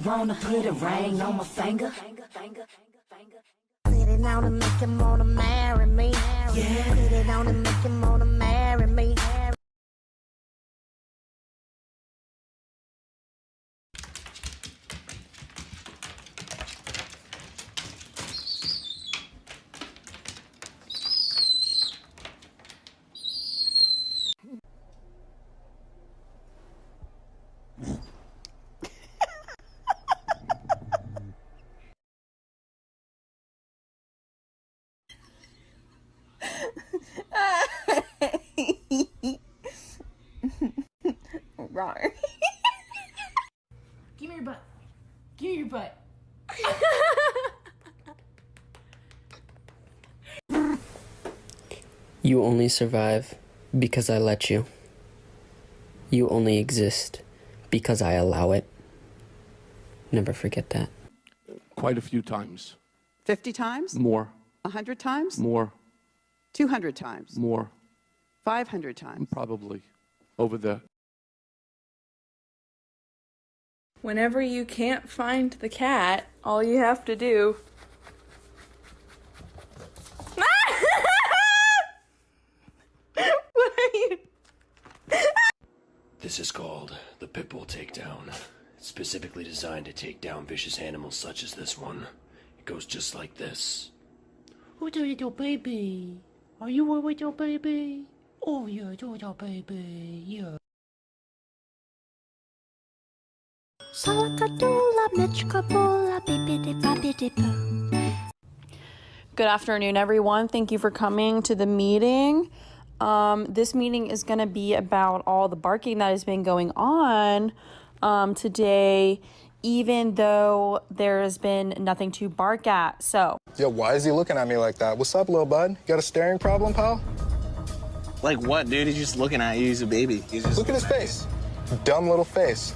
wanna put a ring on my finger. Put it on and make him wanna marry me. Yeah. Put it on and make him wanna marry me. Rawr. Give me your butt. Give me your butt. You only survive because I let you. You only exist because I allow it. Never forget that. Quite a few times. 50 times? More. 100 times? More. 200 times? More. 500 times? Probably. Over the... Whenever you can't find the cat, all you have to do... What are you... This is called the Pitbull Takedown. It's specifically designed to take down vicious animals such as this one. It goes just like this. Who's your little baby? Are you a little baby? Oh, you're a little baby, yeah. Good afternoon, everyone. Thank you for coming to the meeting. This meeting is going to be about all the barking that has been going on today, even though there has been nothing to bark at. So, yo, why is he looking at me like that? What's up, little bud? You got a staring problem, pal? Like what, dude? He's just looking at you. He's a baby. He's just... Look at his face. Dumb little face.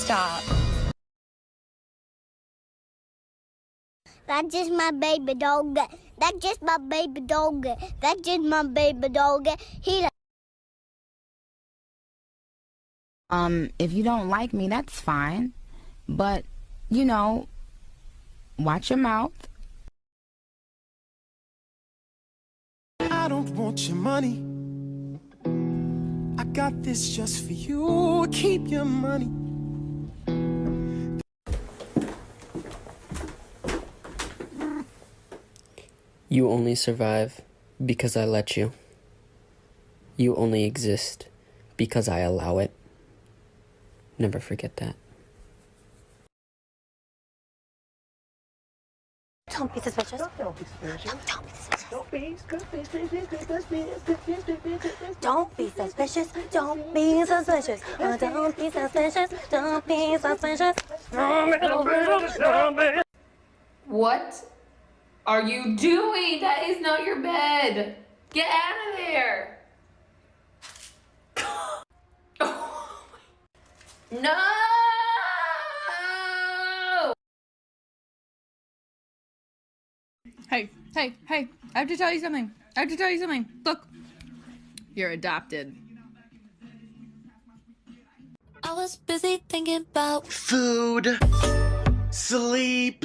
stop. That's just my baby dog. That's just my baby dog. That's just my baby dog. If you don't like me, that's fine. But, you know, watch your mouth. I don't want your money. I got this just for you. Keep your money. You only survive because I let you. You only exist because I allow it. Never forget that. Don't be suspicious. Don't be suspicious. Don't be suspicious. Don't be suspicious. Don't be suspicious. Don't be suspicious. Don't be suspicious. Don't be suspicious. What are you doing? That is not your bed. Get out of there. No! Hey, I have to tell you something. Look, you're adopted. I was busy thinking about food, sleep,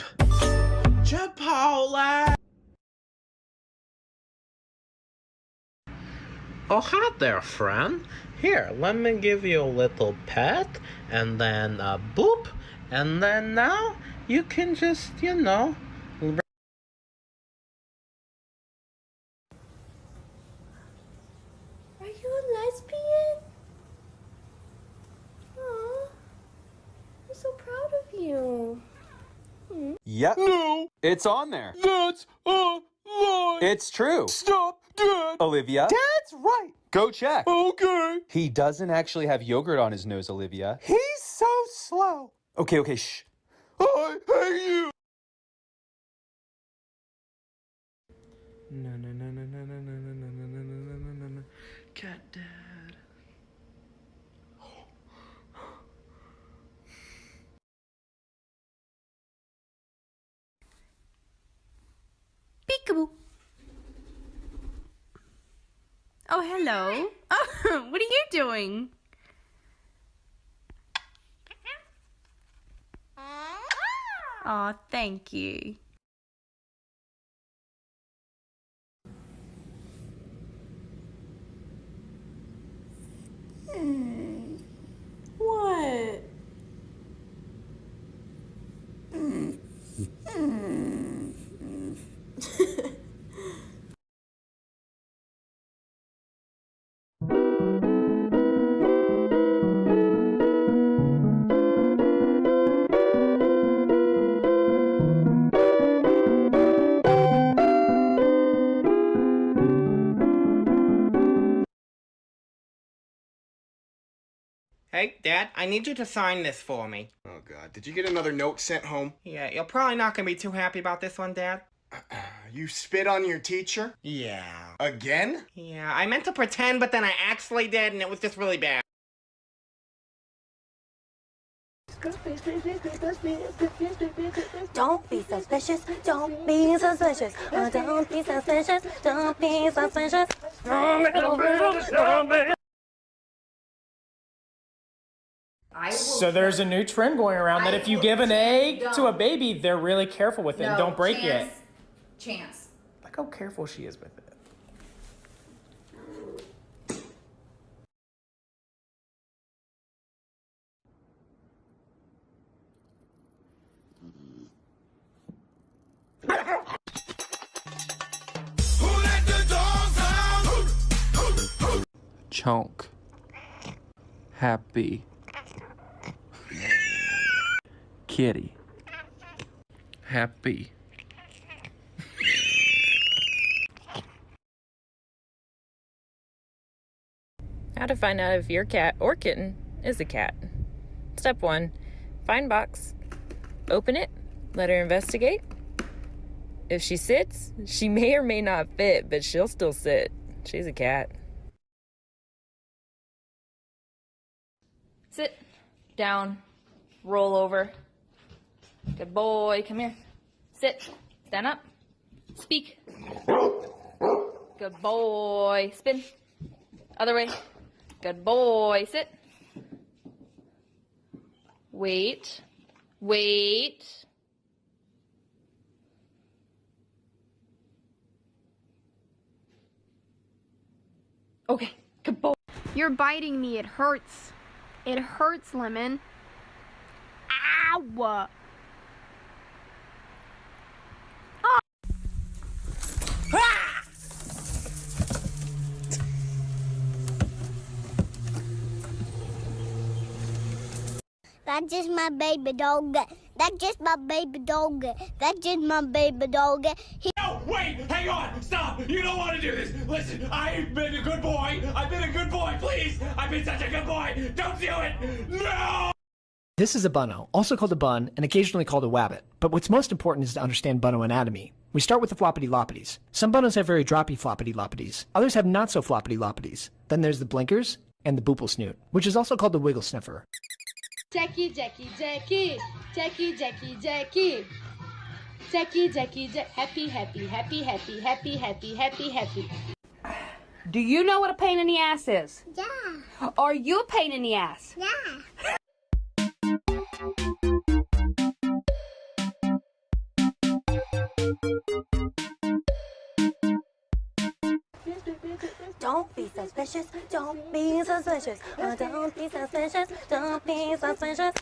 Chipotle. Oh, hi there, friend. Here, let me give you a little pet, and then boop, and then now you can just, you know. Are you a lesbian? Aw, I'm so proud of you. Yep. No. It's on there. That's a lie. It's true. Stop, Dad. Olivia. Dad's right. Go check. Okay. He doesn't actually have yogurt on his nose, Olivia. He's so slow. Okay, shh. I hate you. No. Cat Dad. Peekaboo. Oh, hello. Oh, what are you doing? Aw, thank you. What? Hey, Dad, I need you to sign this for me. Oh, God. Did you get another note sent home? Yeah, you're probably not gonna be too happy about this one, Dad. You spit on your teacher? Yeah. Again? Yeah, I meant to pretend, but then I actually did, and it was just really bad. Don't be suspicious. Don't be suspicious. Don't be suspicious. Don't be suspicious. So there's a new trend going around that if you give an egg to a baby, they're really careful with it and don't break it. Chance. Look how careful she is with it. Chunk. Happy. Kitty. Happy. How to find out if your cat or kitten is a cat. Step 1. Find box. Open it. Let her investigate. If she sits, she may or may not fit, but she'll still sit. She's a cat. Sit. Down. Roll over. Good boy. Come here. Sit. Stand up. Speak. Good boy. Spin. Other way. Good boy. Sit. Wait. Wait. Okay. Good boy. You're biting me. It hurts. It hurts, Lemon. Ow! That's just my baby dog. That's just my baby dog. That's just my baby dog. No, wait, hang on, stop. You don't want to do this. Listen, I've been a good boy. I've been a good boy, please. I've been such a good boy. Don't do it. No! This is a bunno, also called a bun and occasionally called a wabbit. But what's most important is to understand bunno anatomy. We start with the floppity loppities. Some bunnos have very droppy floppity loppities. Others have not so floppity loppities. Then there's the blinkers and the boople snoot, which is also called the wiggle sniffer. Jackie, Jackie, Jackie, Jackie, Jackie, Jackie, Jackie, Jackie, happy, happy, happy, happy, happy, happy, happy, happy. Do you know what a pain in the ass is? Yeah. Are you a pain in the ass? Yeah. Don't be suspicious. Don't be suspicious. Don't be suspicious. Don't be suspicious.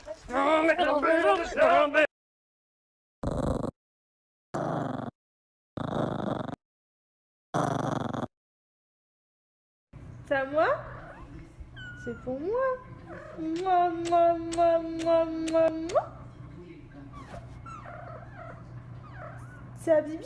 C'est à moi? C'est pour moi. Mouah, mouah, mouah, mouah, mouah, mouah. C'est à Bibi?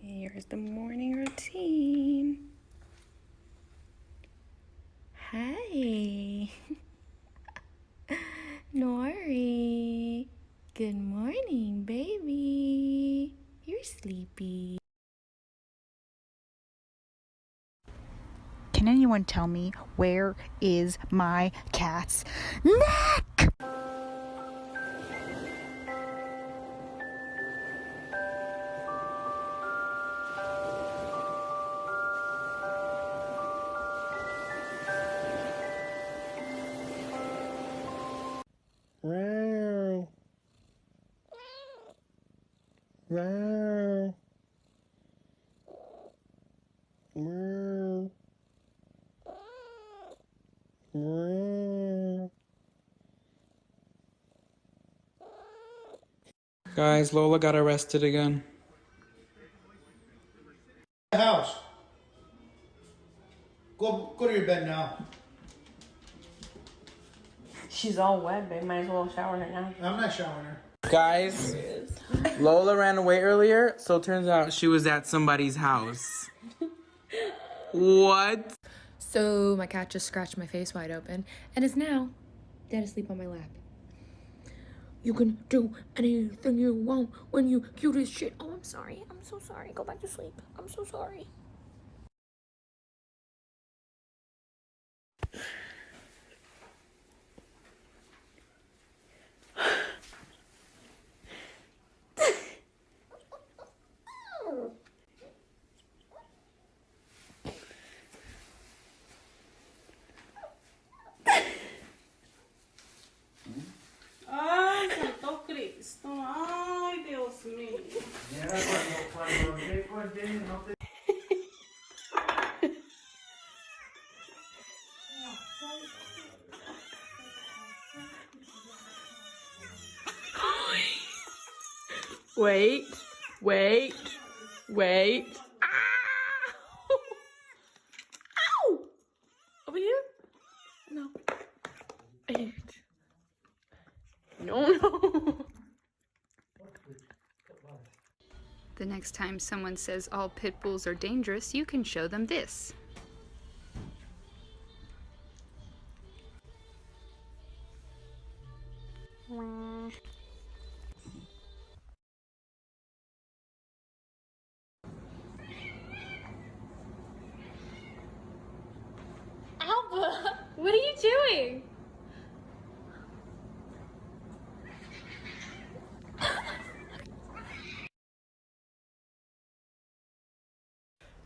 Here's the morning routine. Hi. Nori. Good morning, baby. You're sleepy. Can Can anyone tell me where is my cat's neck? Wow. Wow. Wow. Wow. Guys, Lola got arrested again. The house. Go to your bed now. She's all wet, babe. Might as well shower her now. I'm not showering her. Guys, Lola ran away earlier, so it turns out she was at somebody's house. What? So my cat just scratched my face wide open and is now dead asleep on my lap. You can do anything you want when you cute as shit. Oh, I'm sorry. I'm so sorry. Go back to sleep. I'm so sorry. Ay, Santo Cristo. Ay, Dios mío. Wait, wait, wait. Ow! Ow! Over here? No. Eight. No. The next time someone says all pit bulls are dangerous, you can show them this. Alba, what are you doing?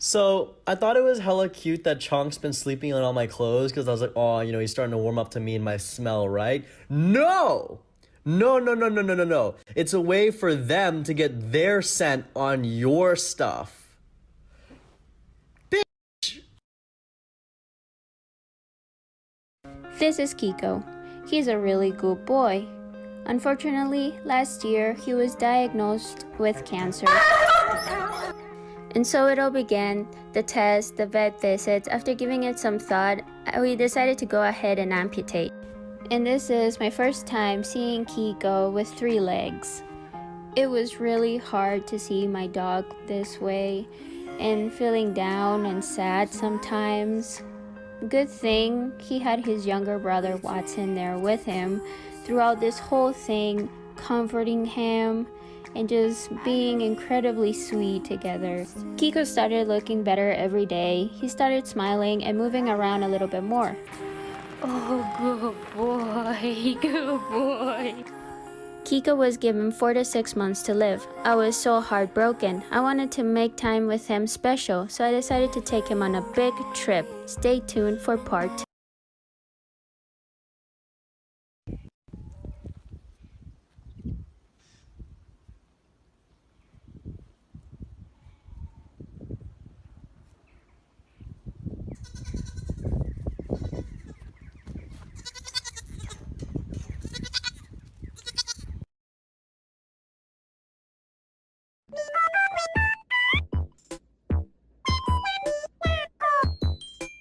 So, I thought it was hella cute that Chonk's been sleeping on all my clothes because I was like, oh, you know, he's starting to warm up to me and my smell, right? No! No. It's a way for them to get their scent on your stuff. This is Kiko. He's a really good boy. Unfortunately, last year he was diagnosed with cancer. And so it all began, the test, the vet visits. After giving it some thought, we decided to go ahead and amputate. And this is my first time seeing Kiko with 3 legs. It was really hard to see my dog this way and feeling down and sad sometimes. Good thing he had his younger brother Watson there with him throughout this whole thing, comforting him and just being incredibly sweet together. Kiko started looking better every day. He started smiling and moving around a little bit more. Oh, good boy, good boy. Kiko was given 4 to 6 months to live. I was so heartbroken. I wanted to make time with him special, so I decided to take him on a big trip. Stay tuned for part 2.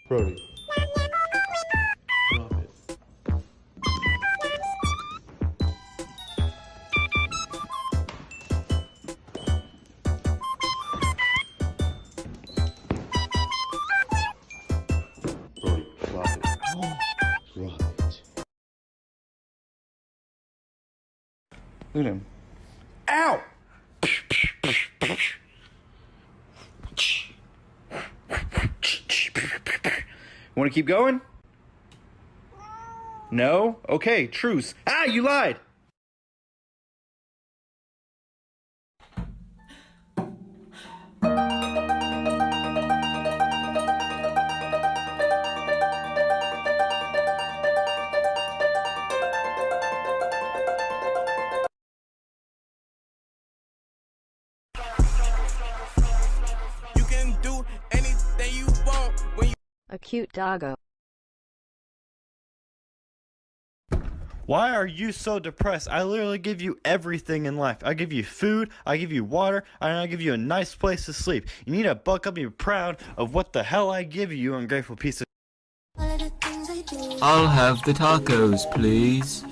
Brody. Look at him. Ow! Want to keep going? No? Okay, truce. Ah, you lied! You can do anything you want when you. A cute doggo. Why are you so depressed? I literally give you everything in life. I give you food, I give you water, and I give you a nice place to sleep. You need to buck up and be proud of what the hell I give you, ungrateful piece of. I'll have the tacos, please.